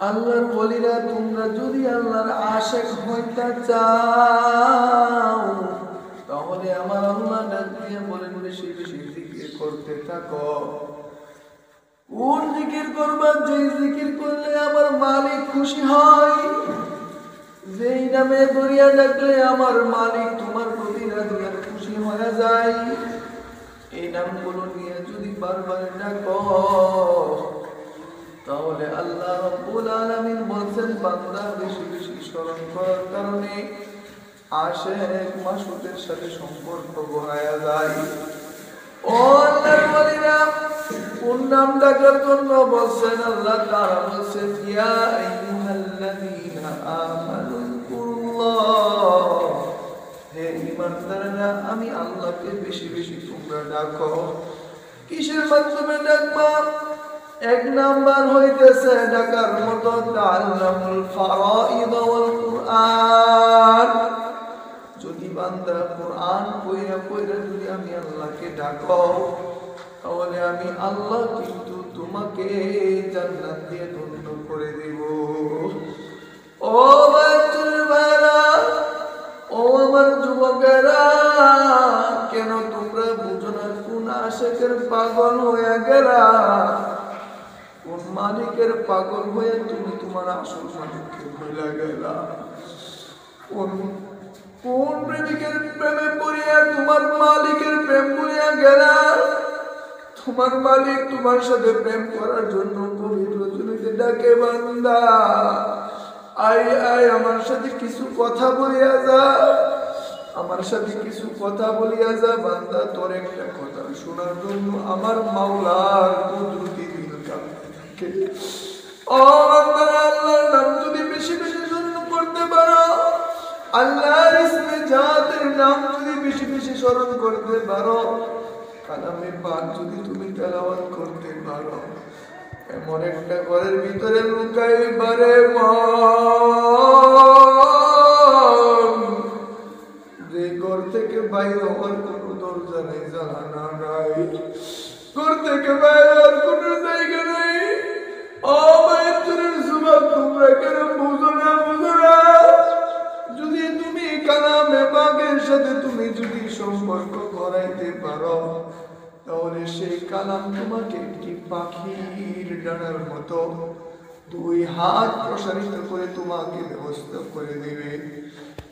আল্লাহর ওলিরা তোমরা যদি আল্লাহর আশিক হইতে চাও তাহলে আমার আল্লাহ ডাক দিয়ে বলেন বেশি বেশি জিকির করতে থাকো। কোন জিকির করবা? যে জিকির করলে আমার মালিক খুশি হয়, যেই নামে করিয়া ডাকলে আমার মালিক তোমার প্রতি রাজি আর খুশি হয়ে যায়। এই নামগুলো নিয়ে যদি বারবার ডাকো তাহলে আল্লাহ রাব্বুল আলামিন বলছেন বান্দা বেশি বেশি স্মরণ করার কারণে আশিক মাসুদের সাথে সম্পর্ক গড়ায়া যায়। ও আল্লাহর ওলিরা, কোন নাম ডাকার জন্য বলছেন আল্লাহ তাআলা বলছেন ইয়া আইয়ুহাল্লাযীনা আমানুল্লাহ, হে ঈমানদাররা আমি আল্লাহকে বেশি বেশি তোমরা ডাকো। কিসের মাধ্যমে ডাকবা? এক নাম্বার হইতেছে ডাকার মতো তাআল্লামুল ফারাইদ ওয়াল কুরআন। যদি বান্দা কুরআন পড়া পড়া যদি আমি আল্লাহকে ডাকো তাহলে আমি আল্লাহ কিন্তু তোমাকে জান্নাত দিয়ে ধন্য করে দেব। ও বাচ্চারা, ও আমার যুবকেরা, কেন তোমরা বুঝো না? কোন আশিকের পাগল হয়ে গেলা? কোন মালিকের পাগল হয়ে তুমি তোমার আসল মালিককে ভুলে গেলা? কোন প্রেমিকের প্রেমে পড়িয়া তোমার মালিকের প্রেম ভুলিয়া গেলা? তোমার মালিক তোমার সাথে প্রেম করার জন্য গভীর রজনীতে ডাকে বান্দা আয় আয় আমার সাথে কিছু কথা বলিয়া যা, আমার সাথে কিছু কথা বলিয়া যা। বান্দা তোর একটা কথা শোনার জন্য আমার মাওলার কুদরতি দিল কাঁপতে থাকে। ও বান্দা, আল্লাহর নাম যদি বেশি বেশি স্মরণ করতে পারো, আল্লাহর ইসমে জাতের নাম যদি বেশি বেশি স্মরণ করতে পারো, কালামে পাক যদি তুমি তেলাওয়াত করতে পারো, এমন একটা ঘরের ভিতরে লুকাইবারে মন, যে ঘর থেকে বাইরে হওয়ার কোনো দরজা নেই, জানালা নাই, ঘর থেকে বাইরে হওয়ার কোনো জায়গা নেই। ও বাইতুলের যুবক, তোমরা কেন বুঝো না? বুঝো না? যদি তুমি কালামে পাকের সাথে তুমি যদি সম্পর্ক করাইতে পারো তাহলে সেই কালাম তোমাকে একটি পাখির ডানার মতো দুই হাত প্রসারিত করে তোমাকে ব্যবস্থা করে দেবে।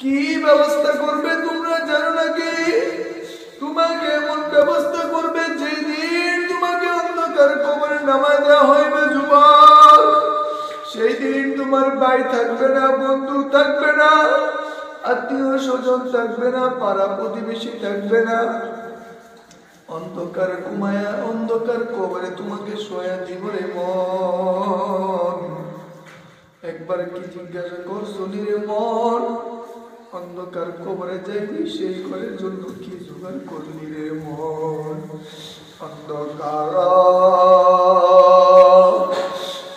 কি ব্যবস্থা করবে তোমরা জানো নাকি? তোমাকে এমন ব্যবস্থা করবে যেদিন তোমাকে অন্ধকার কবরে নামায় দেওয়া হইবে যুবক, সেই দিন তোমার ভাই থাকবে না, বন্ধু থাকবে না, আত্মীয় স্বজন থাকবে না, পাড়া প্রতিবেশী থাকবে না। অন্ধকার ঘুমায়া অন্ধকার কবরে তোমাকে শোয়া দিব রে মন। একবার কি জিজ্ঞাসা করছো রে মন? অন্ধকার কবরে যাইবি, সেই ঘরের জন্য কি জোগাড় করলি রে মন? অন্ধকার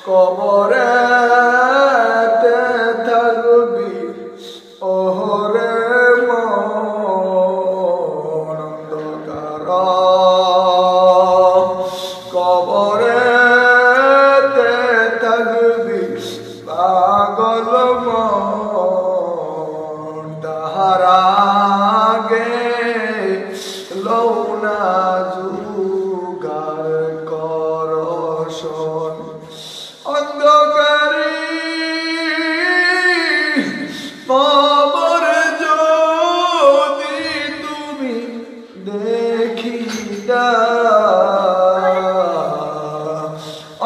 কবরে থাকবি ওহরে মন, অন্ধকার কবরে থাকবি পাগল মন, তাহারাগে লৌনা জুগার করশন। অন্ধকারী কবর যদি তুমি দেখিতা,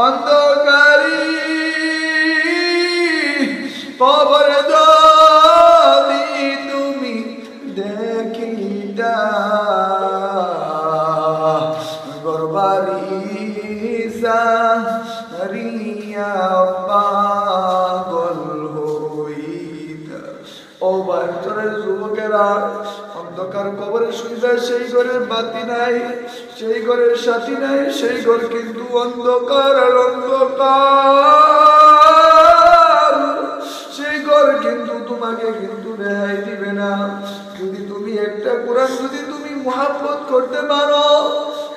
অন্ধকারী কবর যদি তুমি দেখিতা, গরবারি সারিয়া পাগল হইতা। ও বাচ্চারা, যুবকেরা, অন্ধকার কবরে শুইবে, সেই ঘরের বাতি নাই, সেই ঘরের সাথী নাই, সেই ঘর কিন্তু অন্ধকার আর অন্ধকার। সেই ঘর কিন্তু তোমাকে কিন্তু রেহাই দিবে না। যদি তুমি একটা কোরআন যদি তুমি মুহাব্বত করতে পারো,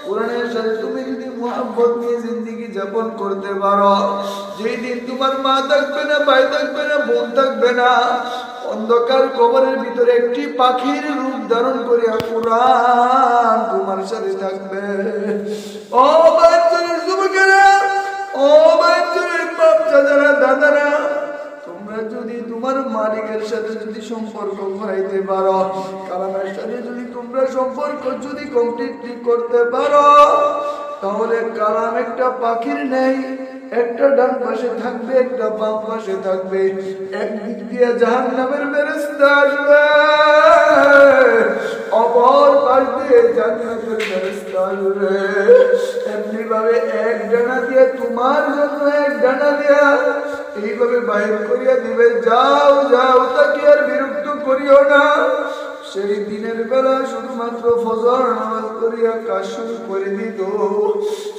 কোরআনের সাথে তুমি যদি মুহাব্বত নিয়ে জিন্দেগি যাপন করতে পারো, যেই দিন তোমার মা থাকবে না, ভাই থাকবে না, বোন থাকবে না, অন্ধকার কবরের ভিতরে একটি পাখির রূপ ধারণ করিয়া কুরআন তোমার সাথে থাকবে। ও বাচ্চাদের যুবকেরা, ও বাচ্চাদের বাচ্চারা, দাদারা, তোমরা যদি তোমার মালিকের সাথে যদি সম্পর্ক করাইতে পারো, কালামের সাথে যদি তোমরা সম্পর্ক যদি কমপ্লিটলি করতে পারো, তাহলে কালাম একটা পাখির নেই, একটা ডান পাশে থাকবে, একটা বাম পাশে থাকবে। একদিক দিয়ে জাহান্নামের ফেরেশতা আসবে, অপর পাশ দিয়ে জান্নাতের ফেরেশতা আসবে। এমনি ভাবে এক ডানা দিয়ে তোমার জন্য এক ডানা দিয়া এইভাবে বাহির করিয়া দিবে। যাও যাও, তাকে আর বিরক্ত করিও না। সেই দিনের বেলা শুধুমাত্র ফজর নামাজ পড়িয়া কাজ শুরু করে দিত,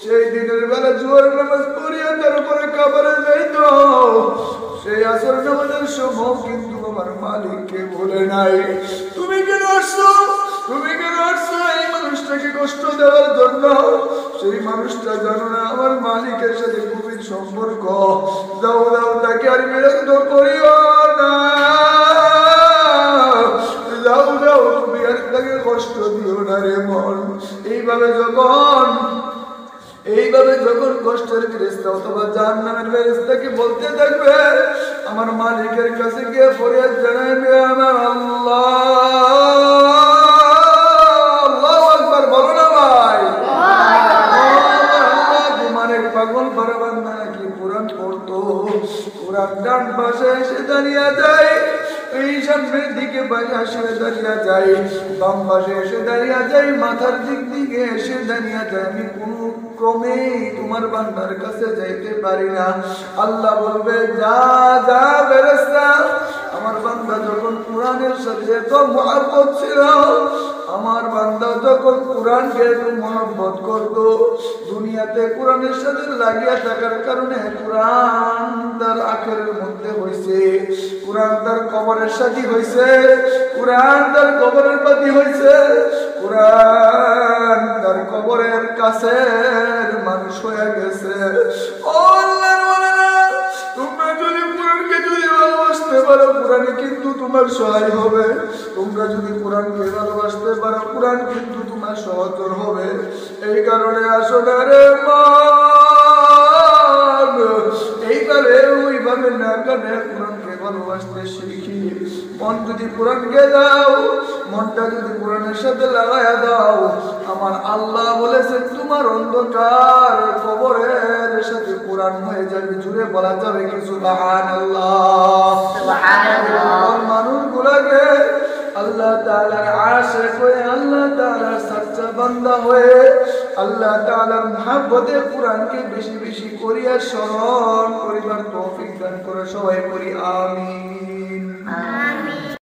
সেই দিনের বেলা জোহর নামাজ পড়িয়া তারপরে কাবারে যাইত, সেই আসর নামাজের সময় কিন্তু আমার মালিককে বলে নাই। তুমি কেন আসছো, তুমি কেন আসছো এই মানুষটাকে কষ্ট দেওয়ার জন্য? সেই মানুষটা জানো না আমার মালিকের সাথে খুবই সম্পর্ক। দাও দাও, তাকে আর বিরক্ত করিও না। দাও দাও, তুমি আর তাকে কষ্ট দিও না রে মন। এইভাবে যখন কষ্টের ফেরেশতা অথবা জাহান্নামের ফেরেশতাকে বলতে থাকবে, আমার মালিকের কাছে গিয়ে ফরিয়াদ জানাইবে, আমার আল্লাহ, আল্লাহু আকবার বলো না ভাই। তোমার এক পাগল ভরা বান্দা নাকি কোরআন পড়তো, কোরআন ডান পাশে এসে দাঁড়িয়ে যায়, এই সামনের দিকে এসে দাঁড়িয়ে যায়, বাম পাশে এসে দাঁড়িয়ে যায়, মাথার দিক দিকে এসে দাঁড়িয়ে যায়। আমি কোন ক্রমে তোমার বান্দার কাছে যাইতে পারি না। আল্লাহ বলবে, যা যা ফেরেশতা, আমার বান্দা যখন কোরআনের সাথে এত মহব্বত ছিল, আমার বান্দা যখন কোরআনকে এত মহব্বত করত, দুনিয়াতে কোরআনের সাথে লাগিয়া থাকার কারণে কোরআন তার আখেরের মধ্যে হয়েছে, কোরআন তার কবরের সাথী হয়েছে, কোরআন তার কবরের পাতি হয়েছে, কোরআন তার কবরের কাছের মানুষ হয়ে গেছে। ও আল্লাহর ওয়ালিরা, তোমরা যদি কোরআনকে যদি ভালোবাসতে পারো, কোরআনে কিন্তু তোমার সহায় হবে। তোমরা যদি কোরআনকে ভালোবাসতে পারো, কোরআন কিন্তু তোমার সহচর হবে। এই কারণে আসলে রে মন, এইভাবে ওইভাবে না কানে কোরআনকে ভালোবাসতে শিখি। মন যদি কোরআনকে দাও, মনটা যদি কোরআনের সাথে লাগাইয়া দাও, আমার আল্লাহ বলেছে তোমার অন্ধকার কবরের সাথে কোরআন হয়ে যাবে। জুড়ে বলা যাবে কি সুবহানাল্লাহ, সুবহানাল্লাহ। মানুষগুলাকে আল্লাহ তাআলার আশিক হয়ে, আল্লাহ তাআলার সচ্চা বান্দা হয়ে, আল্লাহ তাআলার মহব্বতে কোরআনকে বেশি বেশি করিয়া স্মরণ করিবার তৌফিক দান করে। সবাই করি আমিন।